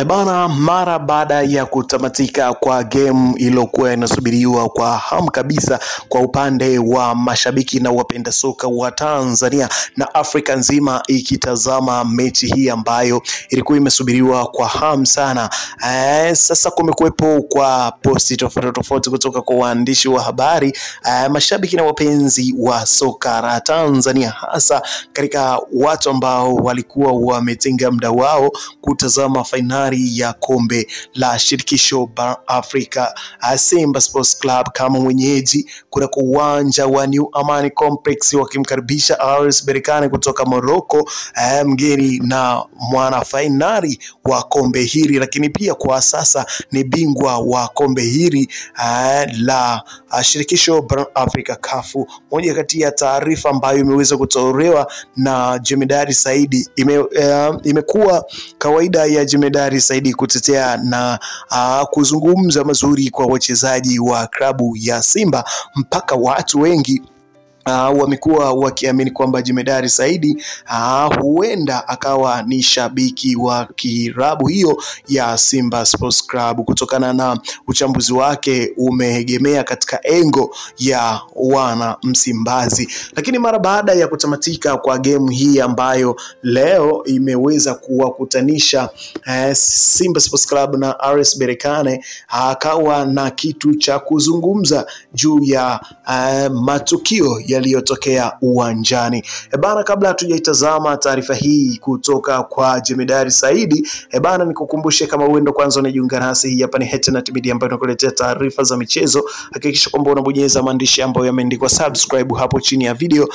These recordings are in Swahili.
Ebana, mara baada ya kutamatika kwa game iliyokuwa inasubiriwa kwa hamu kabisa kwa upande wa mashabiki na wapenda soka wa Tanzania na Afrika nzima ikitazama mechi hii ambayo ilikuwa imesubiriwa kwa hamu sana. Sasa kumekuwepo kwa posti tofauti kutoka kwa waandishi wa habari, mashabiki na wapenzi wa soka la Tanzania, hasa katika watu ambao walikuwa wametenga muda wao kutazama finali ya kombe la shirikisho Afrika. Simba Sports Club kama mwenyeji kuna uwanja wa New Amani Complex wakimkaribisha RS Berkane kutoka Morocco, mgeni na mwana finali wa kombe hili, lakini pia kwa sasa ni bingwa wa kombe hili la shirikisho Afrika CAF. Moja kati ya taarifa ambayo imeweza kutolewa na Jemedari Saidi, imekuwa kawaida ya Jemedari Saidi kutetea na kuzungumza mazuri kwa wachezaji wa klabu ya Simba, mpaka watu wengi wamekuwa wakiamini kwamba Jemedari Saidi huenda akawa ni shabiki wa klabu hiyo ya Simba Sports Club, kutokana na uchambuzi wake umeegemea katika engo ya wana Msimbazi. Lakini mara baada ya kutamatika kwa game hii ambayo leo imeweza kuwakutanisha Simba Sports Club na RS Berkane, akawa na kitu cha kuzungumza juu ya matukio yaliyotokea uwanjani. Bana, kabla hatujaitazama taarifa hii kutoka kwa Jemedari Saidi, bana, nikukumbushe kama wewe ndo kwanza unajiunga nasi, hii hapa ni Hetnet Media ambayo inakuletea taarifa za michezo. Hakikisha kwamba unabonyeza maandishi ambayo yameandikwa subscribe hapo chini ya video,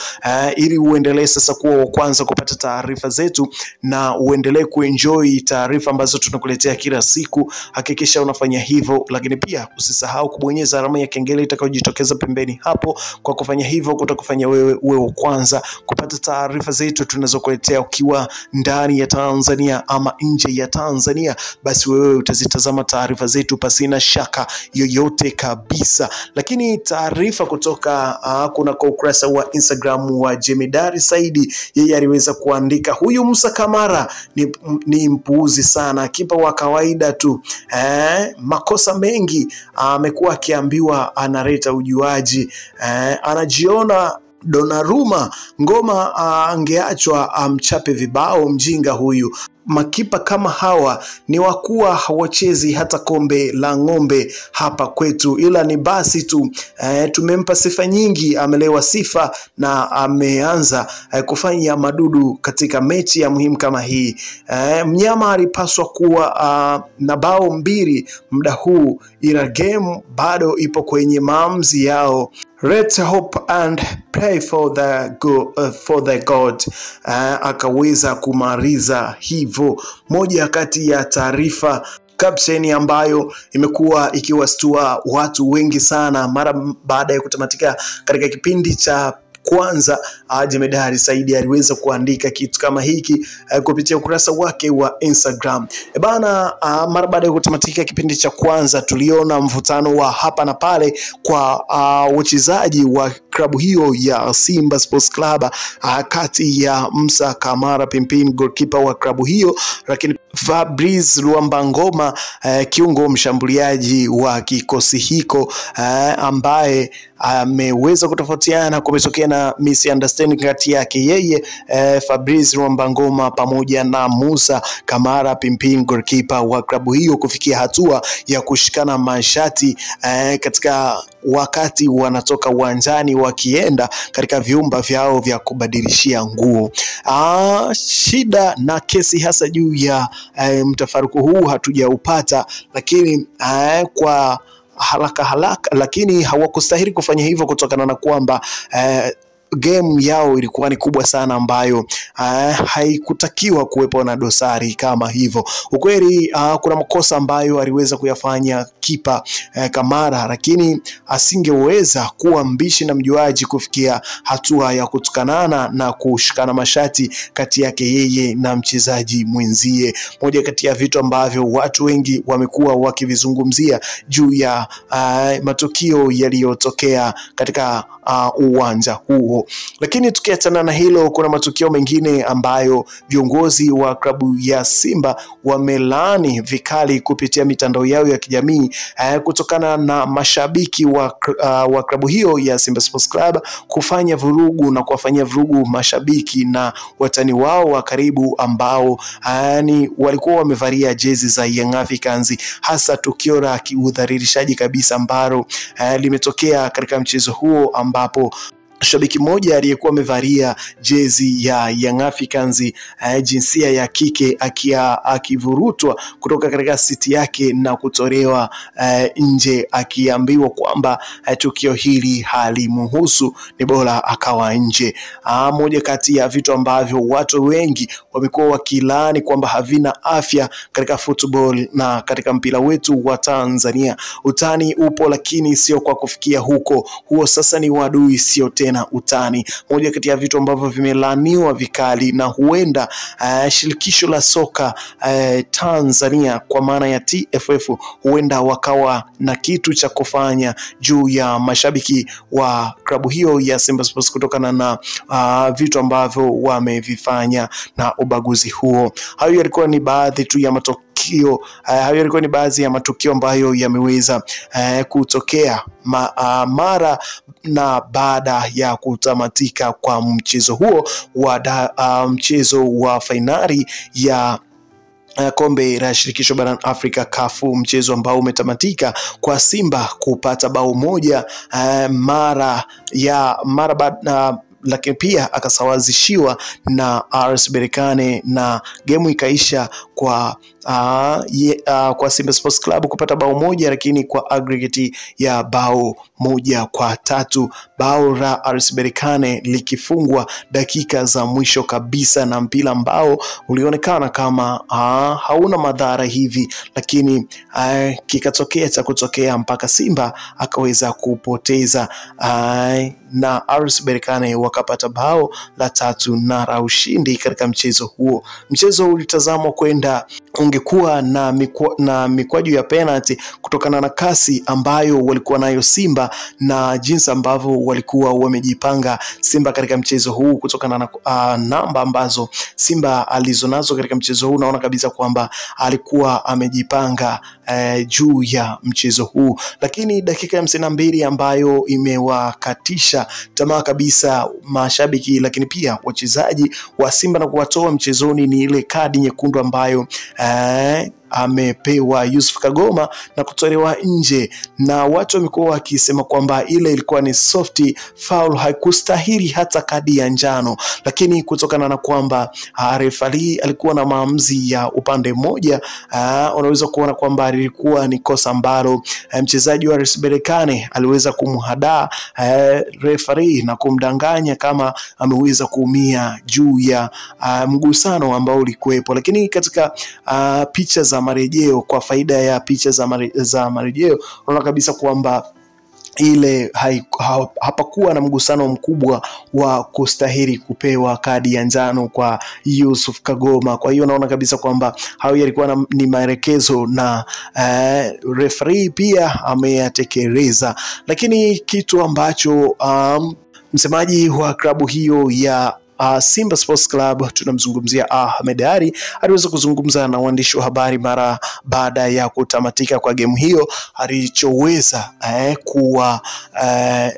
ili uendelee sasa kuwa wa kwanza kupata taarifa zetu na uendelee kuenjoy taarifa ambazo tunakuletea kila siku. Hakikisha unafanya hivyo, lakini pia usisahau kubonyeza alama ya kengele itakayojitokeza pembeni hapo. Kwa kufanya hivyo kutakufanya wewe uwe wa kwanza kupata taarifa zetu tunazokuletea ukiwa ndani ya Tanzania ama nje ya Tanzania. Basi wewe utazitazama taarifa zetu pasina shaka yoyote kabisa. Lakini taarifa kutoka kuna ukurasa wa Instagram wa Jemedari Saidi, yeye aliweza kuandika, huyu Musa Kamara ni mpuuzi sana, kipa wa kawaida tu, makosa mengi amekuwa akiambiwa analeta ujuaji, anajiona Donnarumma, ngoma angeachwa amchape vibao mjinga huyu. Makipa kama hawa ni wakuwa hawachezi hata kombe la ng'ombe hapa kwetu, ila ni basi tu tumempa sifa nyingi, amelewa sifa na ameanza kufanya madudu katika mechi ya muhimu kama hii. Mnyama alipaswa kuwa na bao mbili muda huu, ila game bado ipo kwenye maamuzi yao. Let's hope and pray for the God. Akaweza kumaliza hivyo. Moja kati ya taarifa caption ambayo imekuwa ikiwastua watu wengi sana mara baada ya kutamatika katika kipindi cha kwanza, Jemedari Saidi aliweza kuandika kitu kama hiki kupitia ukurasa wake wa Instagram. Bana, mara baada ya kutamatika kipindi cha kwanza tuliona mvutano wa hapa na pale kwa wachezaji wa klabu hiyo ya Simba Sports Club, kati ya Musa Kamara Pimpin, goalkeeper wa klabu hiyo, lakini Fabrice Luambangoma, kiungo mshambuliaji wa kikosi hiko, ambaye ameweza kutofautiana. Kumetokea na misunderstanding kati yake yeye Fabrice Luambangoma pamoja na Musa Kamara Pimpin, goalkeeper wa klabu hiyo, kufikia hatua ya kushikana mashati katika wakati wanatoka uwanjani wakienda katika vyumba vyao vya kubadilishia nguo. Shida na kesi hasa juu ya mtafaruku huu hatujaupata, lakini kwa haraka lakini hawakustahili kufanya hivyo kutokana na kwamba game yao ilikuwa ni kubwa sana, ambayo haikutakiwa kuwepo na dosari kama hivyo. Ukweli kuna makosa ambayo aliweza kuyafanya kipa Kamara, lakini asingeweza kuwa mbishi na mjuaji kufikia hatua ya kutukanana na kushikana mashati kati yake yeye na mchezaji mwenzie. Moja kati ya vitu ambavyo watu wengi wamekuwa wakivizungumzia juu ya matukio yaliyotokea katika uwanja huu huo. Lakini tukiachana na hilo, kuna matukio mengine ambayo viongozi wa klabu ya Simba wamelaani vikali kupitia mitandao yao ya kijamii kutokana na mashabiki wa klabu hiyo ya Simba Sports Club kufanya vurugu na kuwafanyia vurugu mashabiki na watani wao wa karibu ambao walikuwa wamevalia jezi za Young Africans, hasa tukio la kiudhalilishaji kabisa ambalo limetokea katika mchezo huo ambapo shabiki mmoja aliyekuwa amevalia jezi ya Young Africans jinsia ya kike akivurutwa kutoka katika siti yake na kutolewa nje, akiambiwa kwamba tukio hili halimhusu, ni bora akawa nje. Moja kati ya vitu ambavyo watu wengi wamekuwa wakilaani kwamba havina afya katika football na katika mpira wetu wa Tanzania. Utani upo lakini sio kwa kufikia huko, huo sasa ni wadui, sio tena utani. Moja kati ya vitu ambavyo vimelaaniwa vikali na huenda shirikisho la soka Tanzania kwa maana ya TFF huenda wakawa na kitu cha kufanya juu ya mashabiki wa klabu hiyo ya Simba Sports kutokana na vitu ambavyo wamevifanya na ubaguzi huo. Hayo yalikuwa ni baadhi tu ya matukio ambayo yameweza kutokea mara na baada ya kutamatika kwa mchezo huo mchezo wa fainali ya kombe la shirikisho barani Afrika CAF, mchezo ambao umetamatika kwa Simba kupata bao moja mara baada, lakini pia akasawazishiwa na RS Berkane na game ikaisha kwa Simba Sports Club kupata bao moja, lakini kwa aggregate ya bao 1-3, bao la RS Berkane likifungwa dakika za mwisho kabisa na mpira ambao ulionekana kama hauna madhara hivi, lakini kikatokea cha kutokea mpaka Simba akaweza kupoteza na RS Berkane wakapata bao la 3 na la ushindi katika mchezo huo. Mchezo ulitazamwa kwenda ungekuwa na mikwaju ya penalty kutokana na kasi ambayo walikuwa nayo Simba na jinsi ambavyo walikuwa wamejipanga Simba katika mchezo huu, kutokana na namba ambazo Simba alizonazo katika mchezo huu. Naona kabisa kwamba alikuwa amejipanga juu ya mchezo huu, lakini dakika ya 52 ambayo imewakatisha tamaa kabisa mashabiki lakini pia wachezaji wa Simba na kuwatoa mchezoni ni ile kadi nyekundu ambayo amepewa Yusuf Kagoma na kutolewa nje, na watu wamekuwa wakisema kwamba ile ilikuwa ni soft foul, haikustahili hata kadi ya njano, lakini kutokana na kwamba referee alikuwa na maamuzi ya upande mmoja, unaweza kuona kwamba ilikuwa ni kosa ambalo mchezaji wa RS Berkane aliweza kumhadaa referee na kumdanganya kama ameweza kuumia juu ya mgusano ambao ulikuwepo. Lakini katika picha za marejeo, kwa faida ya picha za marejeo, unaona kabisa kwamba ile hapakuwa na mgusano mkubwa wa kustahili kupewa kadi ya njano kwa Yusuf Kagoma. Kwa hiyo naona kabisa kwamba hayo yalikuwa ni maelekezo na referee pia ameyatekeleza. Lakini kitu ambacho msemaji wa klabu hiyo ya Simba Sports Club, tunamzungumzia Ahmed Ally, aliweza kuzungumza na waandishi wa habari mara baada ya kutamatika kwa game hiyo.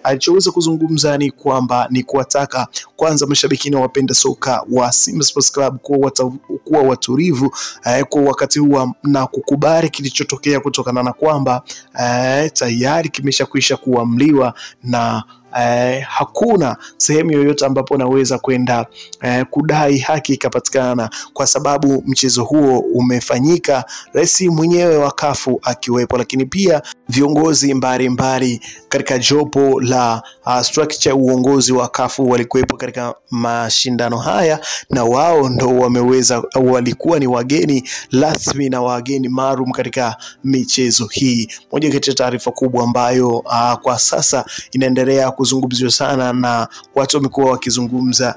Alichoweza kuzungumza ni kwamba ni kuwataka kwanza mashabiki na wapenda soka wa Simba Sports Club kuwa watulivu kwa wakati huu na kukubali kilichotokea, kutokana na kwamba tayari kimeshakwisha kuamliwa na hakuna sehemu yoyote ambapo naweza kwenda kudai haki ikapatikana, kwa sababu mchezo huo umefanyika, rais mwenyewe wa CAF akiwepo, lakini pia viongozi mbalimbali katika jopo la structure uongozi wa CAF walikuwepo katika mashindano haya, na wao ndo walikuwa ni wageni rasmi na wageni maalum katika michezo hii. Moja kati ya taarifa kubwa ambayo kwa sasa inaendelea kuzungumziwa sana na watu wamekuwa wakizungumza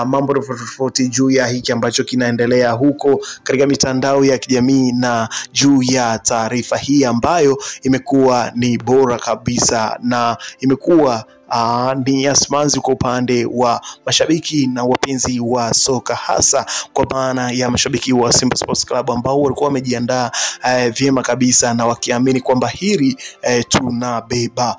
mambo tofauti juu ya hiki ambacho kinaendelea huko katika mitandao ya kijamii na juu ya taarifa hii ambayo imekuwa ni bora kabisa na imekuwa ni ya simanzi kwa upande wa mashabiki na wapenzi wa soka, hasa kwa maana ya mashabiki wa Simba Sports Club ambao walikuwa wamejiandaa vyema kabisa na wakiamini kwamba hili tunabeba.